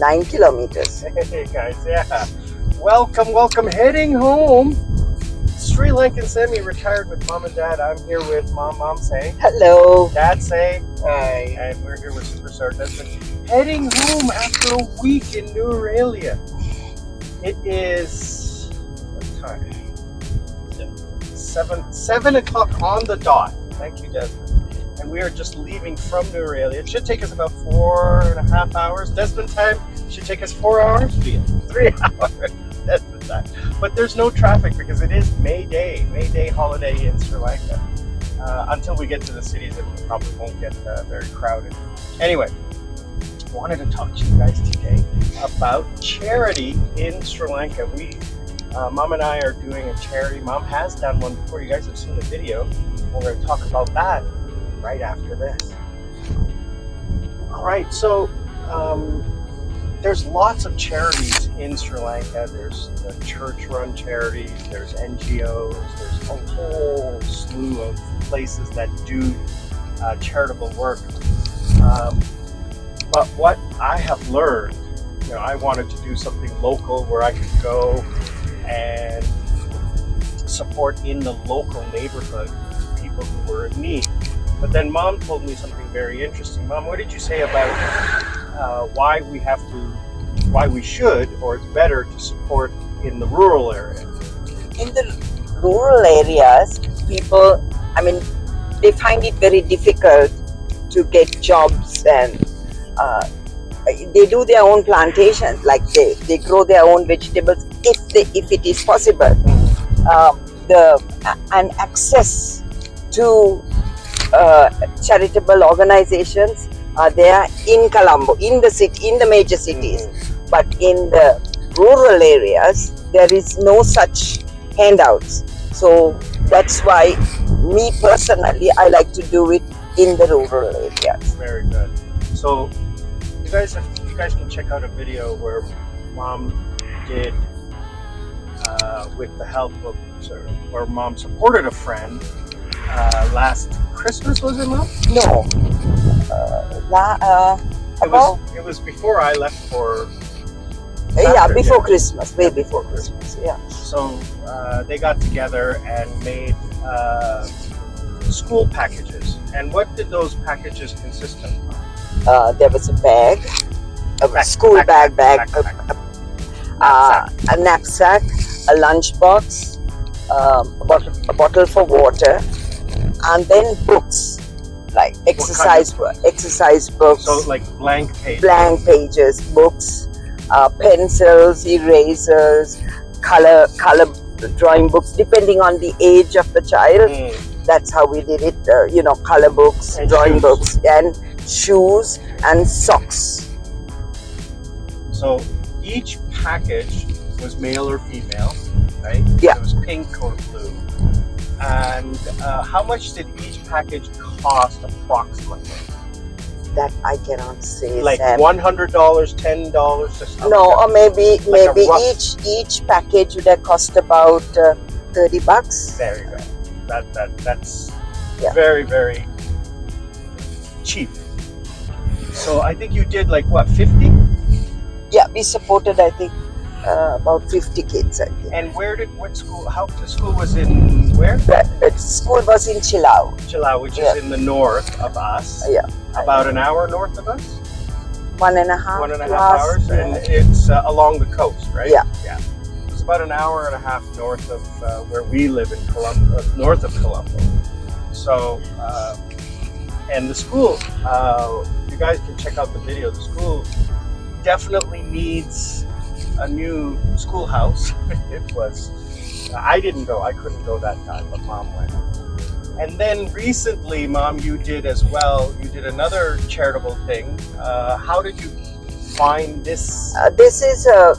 9 kilometers. Hey guys, yeah. Welcome. Heading home. Sri Lankan Sammi, retired with mom and dad. I'm here with mom. Mom say Hello. dad say hi. And we're here with Superstar Desmond. Heading home after a week in New Aurelia. It is what time? 7 o'clock on the dot. Thank you, Desmond. And we are just leaving from New Aurelia. It should take us about 4.5 hours. Desmond time should take us 4 hours. 3 hours. Desmond time. But there's no traffic because it is May Day holiday in Sri Lanka. Until we get to the cities, it probably won't get very crowded. Anyway, I wanted to talk to you guys today about charity in Sri Lanka. Mom and I are doing a charity. Mom has done one before. You guys have seen the video. We're going to talk about that right after this. All right, so there's lots of charities in Sri Lanka. There's the church-run charities, there's NGOs, there's a whole slew of places that do charitable work. But what I have learned, I wanted to do something local where I could go and support in the local neighborhood people who were in need. But then Mom told me something very interesting. Mom, what did you say about why we should, or it's better to support in the rural area? In the rural areas, people, they find it very difficult to get jobs, and they do their own plantations, like they grow their own vegetables if it is possible. And access to charitable organizations are there in Colombo, in the major cities, but in the rural areas there is no such handouts. So that's why me personally, I like to do it in the rural areas. Very good. So you guys can check out a video where Mom did with the help of, where Mom supported a friend last Christmas, was it, Mom? No. It was before I left for... before Christmas, way before Christmas, yeah. So they got together and made school packages. And what did those packages consist of? There was a bag, a school bag, a knapsack, a lunchbox, a bottle for water, and then books, like exercise books. So like blank pages, books, pencils, erasers, color drawing books, depending on the age of the child. That's how we did it. Color books, and drawing books, and shoes and socks. So each package was male or female, right? Yeah. It was pink or blue. And how much did each package cost approximately? That I cannot say. Like Sam. $100, $10? No, or maybe rough... each package would have cost about $30. Very good. That's very, very cheap. So I think you did like what, 50? Yeah, we supported, I think, about 50 kids, I think. And what school, the school was in where? The school was in Chilao. Chilao, which is in the north of us. Yeah. About an hour north of us? 1.5 hours. And it's along the coast, right? Yeah. Yeah. It's about an hour and a half north of where we live in Colombo, north of Colombo. So, and the school, you guys can check out the video. The school definitely needs a new schoolhouse. I didn't go, I couldn't go that time, but Mom went. And then recently, Mom, you did as well. You did another charitable thing. How did you find this? This is a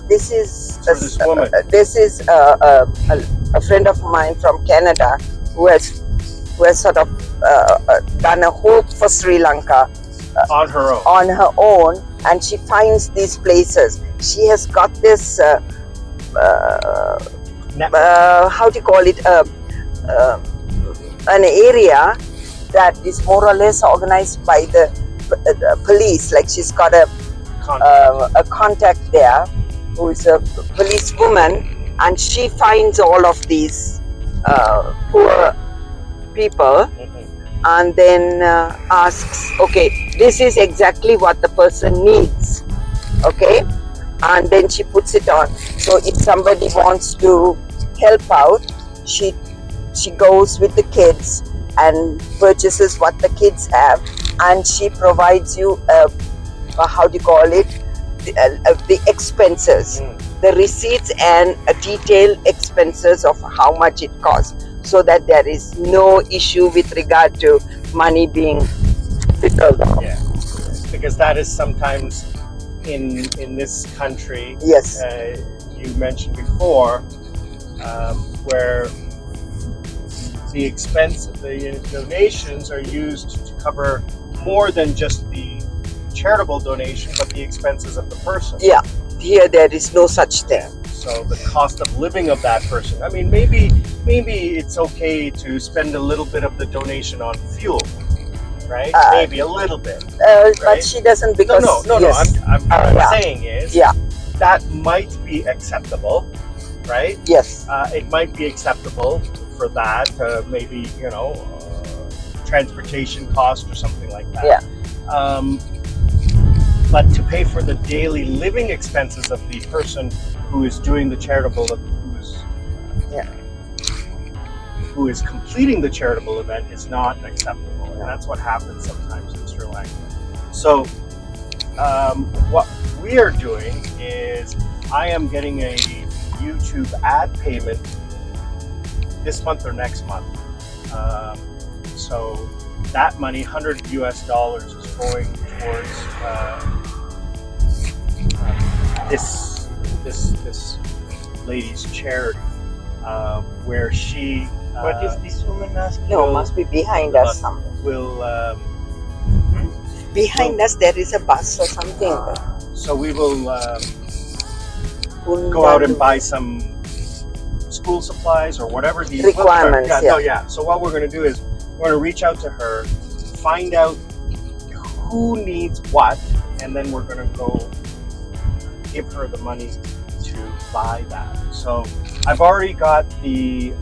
friend of mine from Canada who has sort of done a Hope for Sri Lanka on her own, and she finds these places. She has got this how do you call it, an area that is more or less organized by the police. Like she's got a a contact there who is a policewoman, and she finds all of these poor people and then asks, okay, this is exactly what the person needs, okay, and then she puts it on. So if somebody wants to help out, she goes with the kids and purchases what the kids have, and she provides you how do you call it, the expenses, the receipts and detailed expenses of how much it costs, so that there is no issue with regard to money being withheld. Yeah, because that is sometimes in this country. Yes. You mentioned before where the donations are used to cover more than just the charitable donation, but the expenses of the person. Yeah, here there is no such thing. So the cost of living of that person. I mean, maybe it's okay to spend a little bit of the donation on fuel, right? Maybe a little bit. Right? But she doesn't, because no. Yes. I'm Yeah. saying is that might be acceptable, right? Yes. It might be acceptable for that, maybe, transportation cost or something like that. Yeah. But to pay for the daily living expenses of the person who is doing the charitable, who is completing the charitable event, is not acceptable. And that's what happens sometimes in Sri Lanka. So what we are doing is I am getting a YouTube ad payment this month or next month. So that money, $100 US, is going towards this lady's charity, where she. What is this woman asking? No, must be behind us something. Will Behind us there is a bus or something. So we will go out and buy some school supplies or whatever the requirements. So what we're going to do is we're going to reach out to her, find out who needs what, and then we're going to go give her the money to buy that. So I've already got the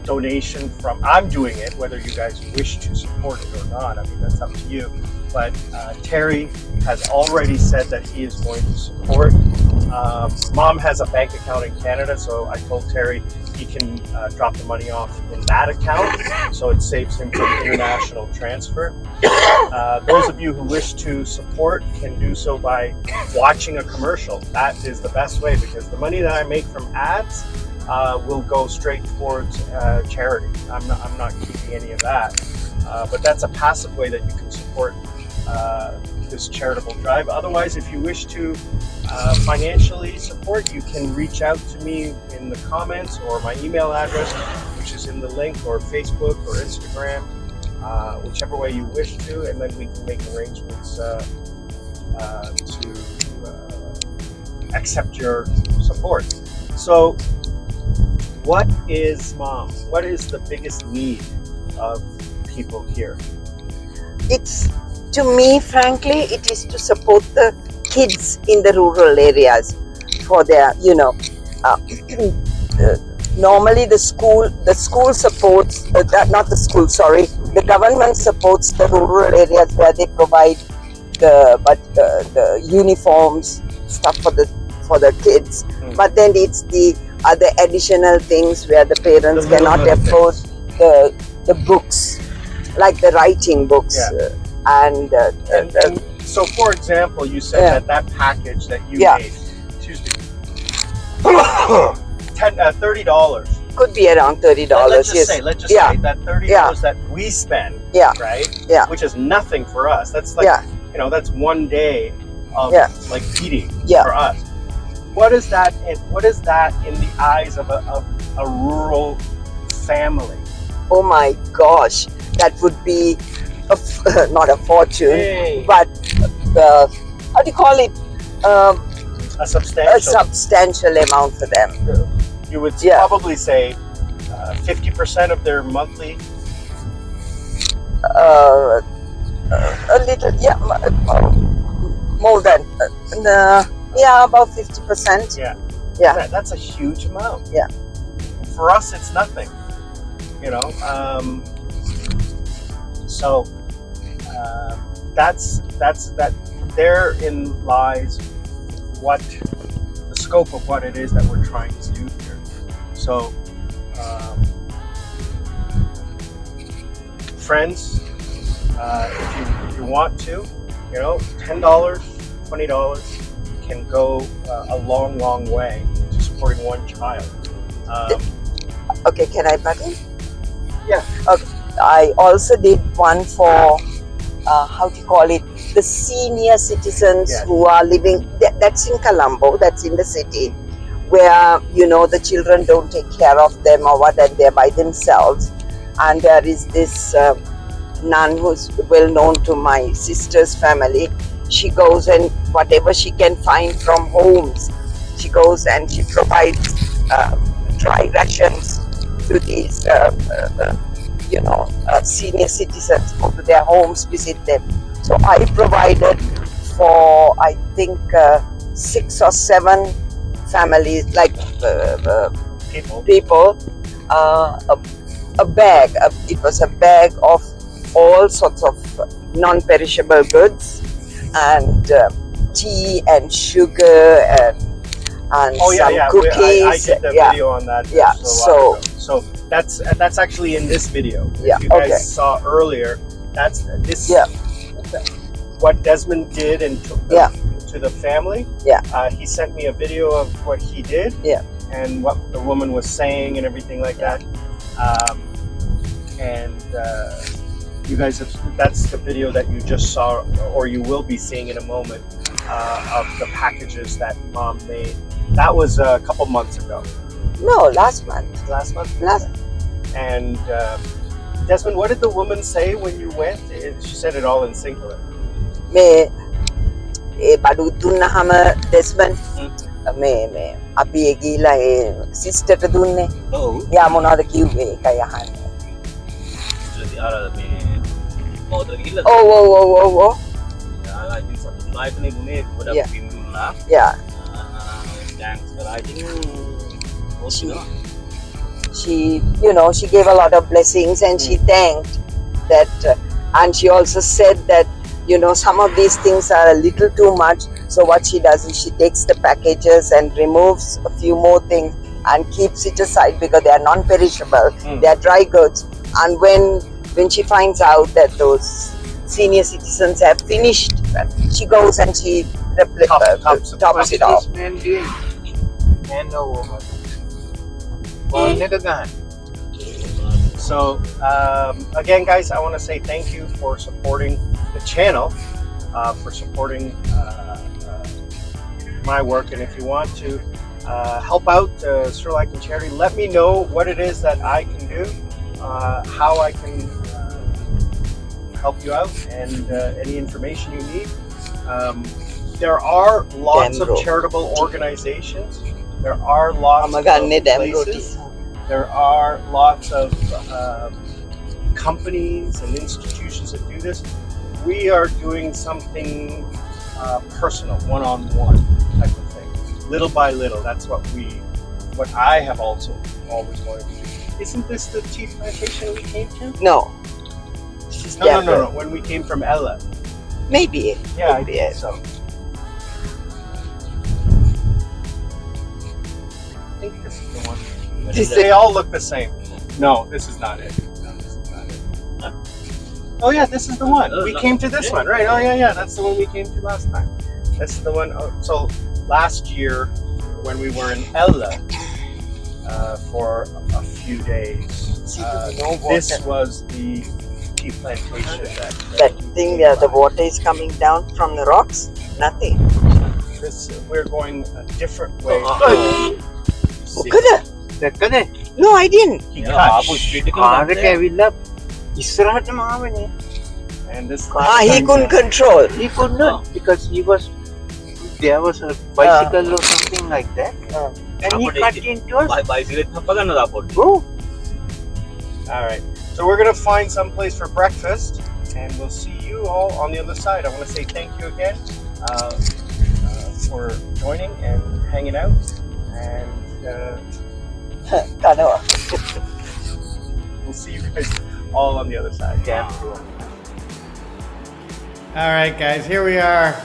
donation from, I'm doing it, whether you guys wish to support it or not, I mean, that's up to you. But Terry has already said that he is going to support. Mom has a bank account in Canada, so I told Terry he can drop the money off in that account, so it saves him from international transfer. Those of you who wish to support can do so by watching a commercial. That is the best way, because the money that I make from ads will go straight towards charity. I'm not keeping any of that, but that's a passive way that you can support this charitable drive. Otherwise, if you wish to financially support, you can reach out to me in the comments or my email address, which is in the link, or Facebook or Instagram, whichever way you wish to, and then we can make arrangements to accept your support. So what is the biggest need of people here? It's, to me, frankly, it is to support the kids in the rural areas for their, normally the school supports, the government supports the rural areas where they provide the uniforms, stuff for the kids, but then it's the other additional things where the parents cannot afford the books, like the writing books. And so, for example, you said that package that you made, $30 could be around $30. Let's just say that $30 that we spend, right? Yeah. Which is nothing for us. That's like that's one day of like feeding for us. What is that in the eyes of a rural family? Oh my gosh, that would be not a fortune, but how do you call it? A substantial amount for them. You would probably say 50% of their monthly. A little, more than yeah, about 50%. Yeah. Yeah. That's a huge amount. Yeah. For us, it's nothing. You know. So that's that. Therein lies what the scope of what it is that we're trying to do here. So, friends, if you want to, you know, $10, $20 can go a long way to supporting one child. Okay, can I butt in? Yeah. Okay. I also did one for how do you call it? The senior citizens Yes. who are living. That's in Colombo. That's in the city, where you know the children don't take care of them or what, and they're by themselves. And there is this nun who's well known to my sister's family. She goes and whatever she can find from homes, she goes and she provides dry rations to these senior citizens, go to their homes, visit them. So I provided for I think 6 or 7 families, like people a bag. It was a bag of all sorts of non-perishable goods and tea and sugar and some cookies. I did the video on that. Yeah. So that's actually in this video. Yeah. If you guys saw earlier, that's this. Yeah. What Desmond did and took to the family. Yeah. He sent me a video of what he did. Yeah. And what the woman was saying and everything like that. You guys that's the video that you just saw, or you will be seeing in a moment, of the packages that Mom made. That was a couple months ago. No, last month. Last month? And Desmond, what did the woman say when you went? She said it all in singular. මේ බඩු දුන්නහම Desmond මේ අපි ගිහිල්ලා සිස්ටර්ට දුන්නේ. ඔව්. යා මොනවද කිව්වේ ඒකයි අහන්නේ. අර මේ මොකටද ගිහිල්ලා? ඔව්. යාලා ඉතින් සතුටුයිනේ ගුණේ ගොඩක් Yeah. පින් දුන්නා. Yeah. Thanks කරා ඉතින් she gave a lot of blessings and she thanked that and she also said that some of these things are a little too much, so what she does is she takes the packages and removes a few more things and keeps it aside because they are non-perishable. They are dry goods, and when she finds out that those senior citizens have finished, she goes and she tops it off. So again, guys, I want to say thank you for supporting the channel, for supporting my work, and if you want to help out Sri Lankan charity, let me know what it is that I can do, how I can help you out, and any information you need. There are lots of charitable organizations. There are lots of places. There are lots of companies and institutions that do this. We are doing something personal, one-on-one type of thing, little by little. That's what I have also always wanted to do. Isn't this the tea plantation we came to? No. No. When we came from Ella. Maybe. Yeah, maybe. I think so. I think this is the one. They all look the same. No, this is not it. Oh yeah, this is the one. We came to this one, right? Oh yeah, that's the one we came to last time. This is the one. So last year, when we were in Ella for a few days, this was the tea plantation. That thing there, the water is coming down from the rocks. Nothing. We're going a different way. No, I didn't. He cut. And this he couldn't control. He could not because there was a bicycle or something like that. And he cut into us. All right. So we're gonna find some place for breakfast, and we'll see you all on the other side. I want to say thank you again. for joining and hanging out. And we'll see you guys all on the other side. Yeah. All right, guys, here we are.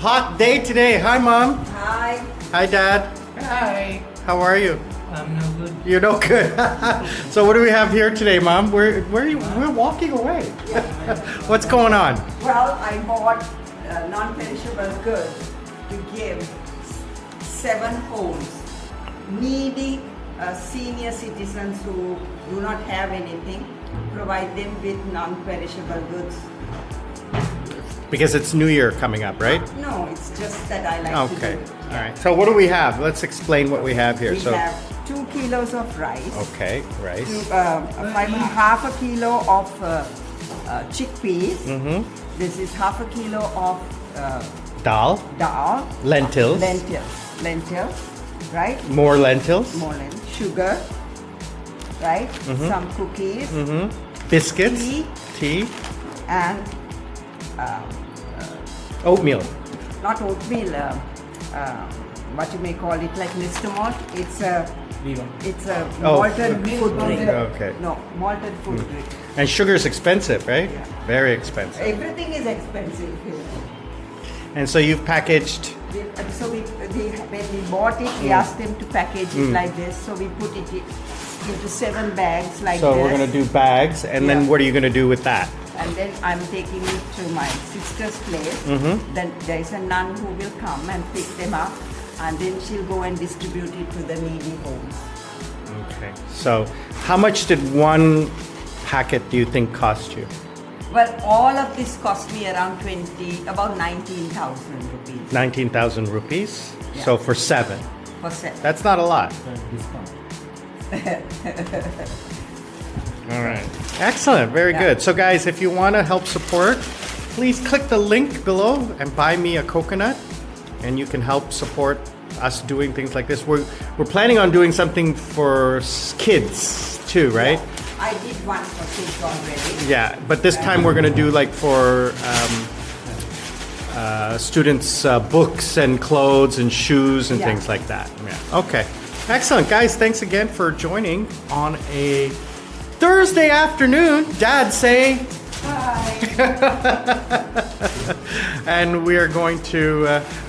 Hot day today. Hi, Mom. Hi. Hi, Dad. Hi. How are you? I'm no good. You're no good. So what do we have here today, Mom? We're walking away. What's going on? Well, I bought non-perishable goods to give 7 homes needy senior citizens who do not have anything. Provide them with non-perishable goods. Because it's New Year coming up, right? No, it's just that I like to do Okay. it. All right. So what do we have? Let's explain what we have here. We have 2 kilos of rice. Okay, rice. Half a kilo of chickpeas. Mm-hmm. This is half a kilo of Dal. dal. Lentils. Lentils, right? More lentils. More lentils. Sugar, right? Mhm. Some cookies. Mm-hmm. Biscuits. Tea. And Oatmeal. not oatmeal. What you may call it, like Mr. Malt. It's a malted food drink. Okay. No, malted food drink. And sugar is expensive, right? Yeah. Very expensive. Everything is expensive here. And so you've packaged. So when we bought it, we asked them to package it like this. So we put it into 7 bags like So this. we're gonna do bags, and then Yeah. what are you gonna do with that? And then I'm taking it to my sister's place. Mhm. Then there is a nun who will come and pick them up, and then she'll go and distribute it to the needy homes. Okay. So how much did one packet do you think cost you? Well, all of this cost me around about 19,000 rupees 19,000 rupees. Yeah. So for 7. for set. That's not a lot. All right. Excellent. Very Yeah. good. So guys, if you want to help support, please click the link below and buy me a coconut, and you can help support us doing things like this. We're planning on doing something for kids too, right? I did one for kids already. Yeah, but this time we're going to do like for students books and clothes and shoes and Yeah. things like that. Yeah. Okay. Excellent. Guys, thanks again for joining on a Thursday afternoon. Dad, say Hi. and we are going to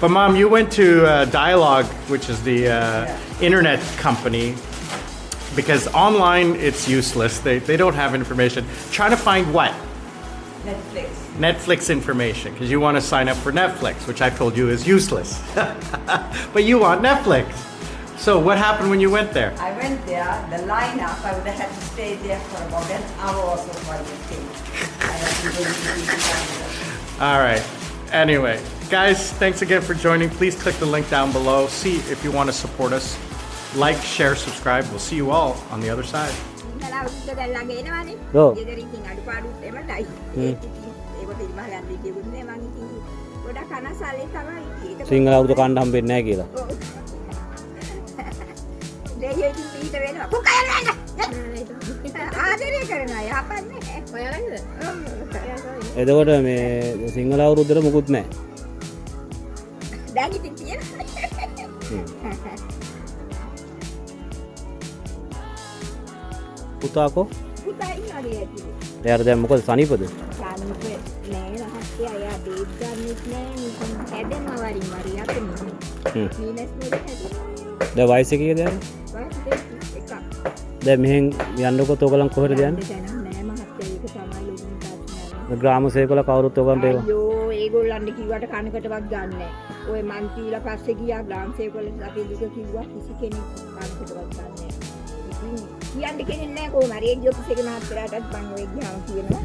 but Mom, you went to Dialogue, which is the internet company, because online it's useless. They don't have information. Trying to find what? Netflix. Netflix information, because you want to sign up for Netflix, which I told you is useless. But you want Netflix. So what happened when you went there? I went there, the lineup, I would have had to stay there for about an hour or so while I stayed. I had to go to the All right. Anyway, guys, thanks again for joining. Please click the link down below. See if you want to support us. Like, share, subscribe. We'll see you all on the other side. Sinhala අවුරුදු කණ්ඩ හම්බෙන්නේ නැහැ කියලා. එතකොට මේ සිංහල අවුරුද්දට මුකුත් නැහැ. පුතාකෝ? එයාට දැන් මොකද සනීපද? දැන් වයස කීයද යාළුවා? දැන් මෙහෙන් යන්නකොත් ඔයගලන් කොහෙද යන්නේ? ග්‍රාම සේවකලා කවුරුත් ඔයගන්ට ඒවා. අයියෝ ඒගොල්ලන්ට කිව්වට කනකටවත් ගන්න නැහැ. ඔය මන් කීලා පස්සේ ගියා ග්‍රාම සේවකවලට අපි දුක කිව්වා කිසි කෙනෙක් කනකටවත් ගන්න නැහැ. ඉතින් කියන්න කෙනෙක් නැහැ කොහොම හරි ඒ ජොබ්ස් එකේ මහත්තයාටත් මම ඔය ගියාම කියනවා.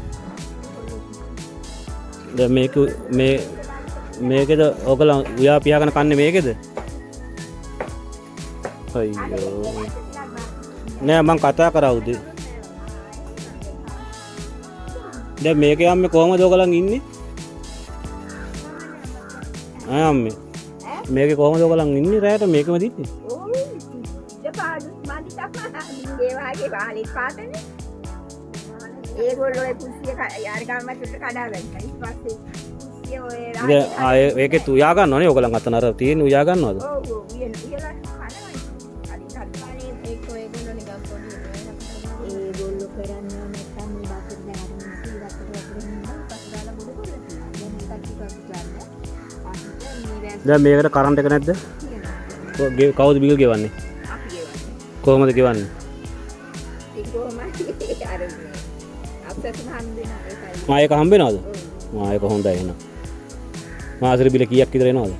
දැන් මේකද ඔයගලන් උයා පියාගෙන කන්නේ මේකද? අයියෝ. නෑ මං කතා කරා උදේ. දැන් මේකේ අම්මේ කොහමද ඔයගලන් ඉන්නේ? ආ අම්මේ. මේකේ කොහමද ඔයගලන් ඉන්නේ රැයට මේකම දින්නේ? ඕ දෙපාඩු මන්දි තමයි ඒ වාගේ බාලේ පාතනේ. ඒගොල්ලෝ ඒ කුස්සිය යාර ගාමකට කඩාගත්තා. ඊට පස්සේ කට්ටිය ඔය දැන් ආයේ ඒකෙත් උයා ගන්නවනේ ඔයගලන් අතන අර තියෙන උයා ගන්නවද? ඔව් ඔව් වියලා කනවයි. අනිත් ඒක ඔයගොල්ලෝ නිකන් පොඩි ඒගොල්ලෝ කරන්නේ නැත්නම් මේ බාතර දැන් අර ඉවත් කරලා පස්සදාලා බොඩ කරලා තියෙනවා. දැන් කට්ටිය ගන්න. දැන් මේකට කරන්ට් එක නැද්ද? කවුද බිල් ගෙවන්නේ? අපි ගෙවන්නේ. කොහොමද ගෙවන්නේ? ඒක කොහොමද? අර අපසත් හම්බෙන ඒකයි. ඒක හම්බ වෙනවද? ඒක හොඳයි එහෙනම්. මාසෙට බිල කීයක් විතර එනවද?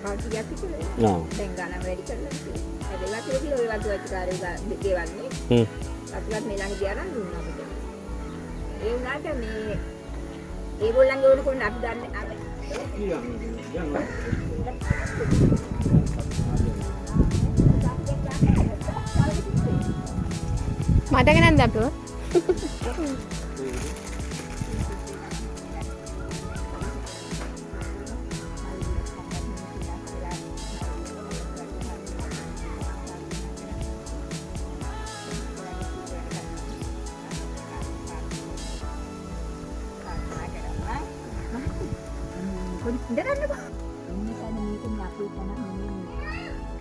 පාටියක් විතර. ආ. දැන් ගණන් වැඩි කරලා තියෙනවා. හැබැයි වතුර කිලෝ ඒ වතුර කාර්යය ගෙවන්නේ. අපිවත් මේ ළඟ ගියානම් දුන්නා අපිට. ඒ වුණාට මේ ඒගොල්ලන්ගේ ඕන කොන්න අපි ගන්න අර මතක නැද්ද අපව? ඉඳගන්නකො. එන්නසන මේකනේ අපේ තන හොන්නේ.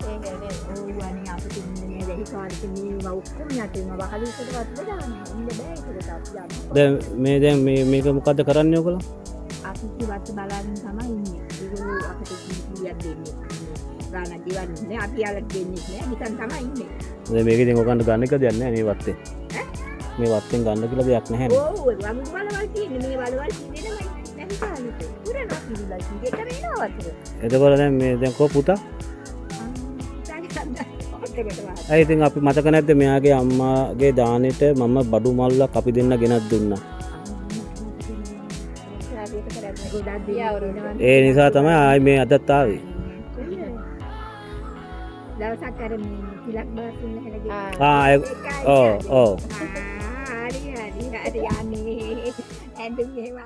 ඒකනේ ඕවනේ අපිට ඉන්නේ වෙහි කාලෙක මේ ඔක්කොම යටින්ම වහලුසට වත් දාන්නේ. ඉන්න බෑ ඒකට අපි යන්න. දැන් මේක මොකද්ද කරන්නේ ඔයගොල්ලෝ? අපි කිව්වත් බලන්න තමයි ඉන්නේ. ඒගොල්ලෝ අපිට කීයක් දෙන්නේ. ගානක් දිවන්නේ අපි යාලට දෙන්නේ නෑ. නිකන් තමයි ඉන්නේ. දැන් මේකෙන් ඔයගොල්ලන්ට ගන්න එක දෙයක් නෑ මේ වත්තේ. මේ වත්තෙන් ගන්න කියලා දෙයක් නැහැ නේ. ඔව් වංගු බලවල් තියෙන්නේ මේ බලවල් තියෙන්නේ නැහැ කාලෙට. පුරනවා කිව්ලා කිව්වට මේනවා වතුර. එතකොට දැන් කො පුතා? ඇයි ඉතින් අපි මතක නැද්ද මෙයාගේ අම්මාගේ දානෙට මම බඩු මල්ලක් අපි දෙන්න ගෙනත් දුන්නා. ඒ නිසා තමයි ආයි මේ අදත් ආවේ. දවසක් අර මේ තිලක් බාසින් හැලගේ. ඔව්. හරි යන්නේ. ඇඳුම් එහෙම